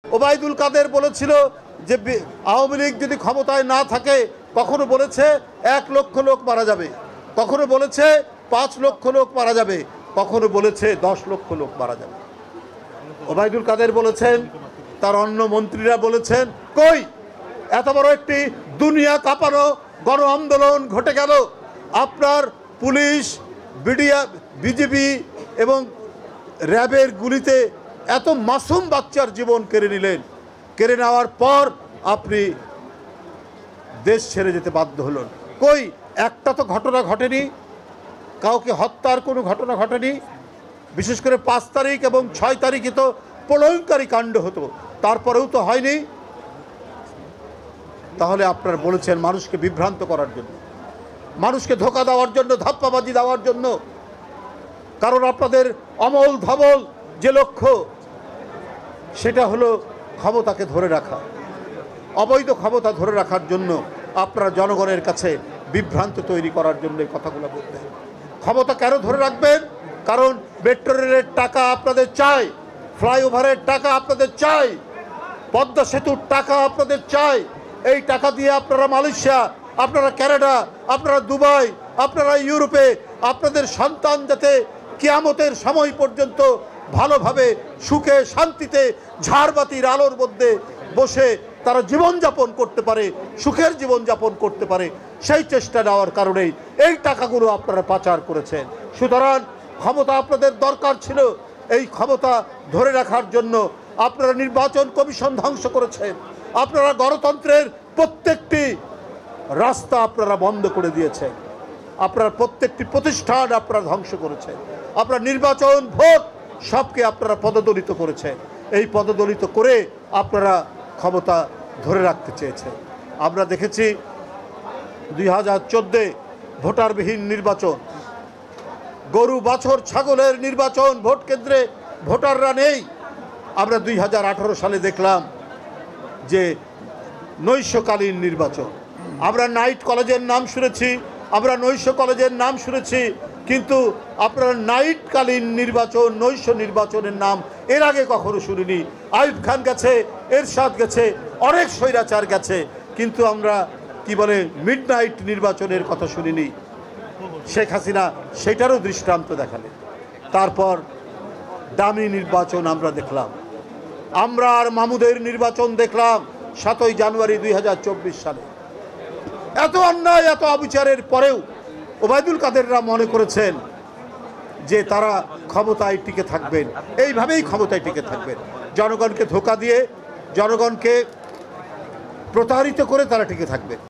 ওবায়দুল কাদের বলেছিল যে আওয়ামী লীগ যদি ক্ষমতায় না থাকে, কখনো বলেছে 1 লক্ষ লোক মারা যাবে, কখনো বলেছে 5 লক্ষ লোক মারা যাবে, কখনো বলেছে 10 লক্ষ লোক মারা যাবে। ওবায়দুল কাদের বলেছেন, তার অন্য মন্ত্রীরা বলেছেন। কই, এত বড় একটি দুনিয়া কাঁপানো গণ আন্দোলন ঘটে গেল, আপনার পুলিশ, বিজিবি এবং র্যাবের গুলিতে এত মাসুম বাচ্চার জীবন কেড়ে নিলেন। কেড়ে নেওয়ার পর আপনি দেশ ছেড়ে যেতে বাধ্য হলেন। কই, একটা তো ঘটনা ঘটেনি, কাউকে হত্যার কোনো ঘটনা ঘটেনি। বিশেষ করে 5 তারিখ এবং 6 তারিখে তো প্রলয়ঙ্কারী কাণ্ড হতো, তারপরেও তো হয়নি। তাহলে আপনারা বলেছেন মানুষকে বিভ্রান্ত করার জন্য, মানুষকে ধোঁকা দেওয়ার জন্য, ধাপ্পাবাজি দেওয়ার জন্য। কারণ আপনাদের অমল ধবল যে লক্ষ্য, সেটা হলো ক্ষমতাকে ধরে রাখা, অবৈধ ক্ষমতা ধরে রাখার জন্য আপনারা জনগণের কাছে বিভ্রান্ত তৈরি করার জন্য এই কথাগুলো বলবেন। ক্ষমতা কেন ধরে রাখবেন? কারণ মেট্রো রেলের টাকা আপনাদের চাই, ফ্লাইওভারের টাকা আপনাদের চাই, পদ্মা সেতুর টাকা আপনাদের চাই। এই টাকা দিয়ে আপনারা মালয়েশিয়া, আপনারা কানাডা, আপনারা দুবাই, আপনারা ইউরোপে আপনাদের সন্তান যাতে কিয়ামতের সময় পর্যন্ত ভালোভাবে সুখে শান্তিতে ঝাড়বাতির আলোর মধ্যে বসে তারা জীবনযাপন করতে পারে, সুখের জীবনযাপন করতে পারে, সেই চেষ্টা নেওয়ার কারণেই এই টাকাগুলো আপনারা পাচার করেছেন। সুতরাং ক্ষমতা আপনাদের দরকার ছিল, এই ক্ষমতা ধরে রাখার জন্য আপনারা নির্বাচন কমিশন ধ্বংস করেছেন, আপনারা গণতন্ত্রের প্রত্যেকটি রাস্তা আপনারা বন্ধ করে দিয়েছেন, আপনার প্রত্যেকটি প্রতিষ্ঠান আপনারা ধ্বংস করেছেন, আপনার নির্বাচন ভোট সবকে আপনারা পদদলিত করেছেন। এই পদদলিত করে আপনারা ক্ষমতা ধরে রাখতে চেয়েছেন। আমরা দেখেছি 2014 ভোটারবিহীন নির্বাচন, গরু বাছর ছাগলের নির্বাচন, ভোট কেন্দ্রে ভোটাররা নেই। আমরা 2018 সালে দেখলাম যে নৈশকালীন নির্বাচন। আমরা নাইট কলেজের নাম শুনেছি, আমরা নৈশ কলেজের নাম শুনেছি, কিন্তু আপনারা নাইটকালীন নির্বাচন, নৈশ নির্বাচনের নাম এর আগে কখনো শুনিনি। আইয়ুব খান গেছে, এরশাদ গেছে, অনেক স্বৈরাচার গেছে, কিন্তু আমরা কি বলে মিডনাইট নির্বাচনের কথা শুনিনি। শেখ হাসিনা সেটারও দৃষ্টান্ত দেখালেন। তারপর দামি নির্বাচন আমরা দেখলাম, আমরা আর মামুদের নির্বাচন দেখলাম 7ই জানুয়ারি 2024 সালে। এত অন্যায়, এত অবিচারের পরেও ওবায়দুল কাদেররা মনে করেছেন যে তারা ক্ষমতায় টিকে থাকবেন, এইভাবেই ক্ষমতায় টিকে থাকবেন। জনগণকে ধোঁকা দিয়ে, জনগণকে প্রতারিত করে তারা টিকে থাকবেন।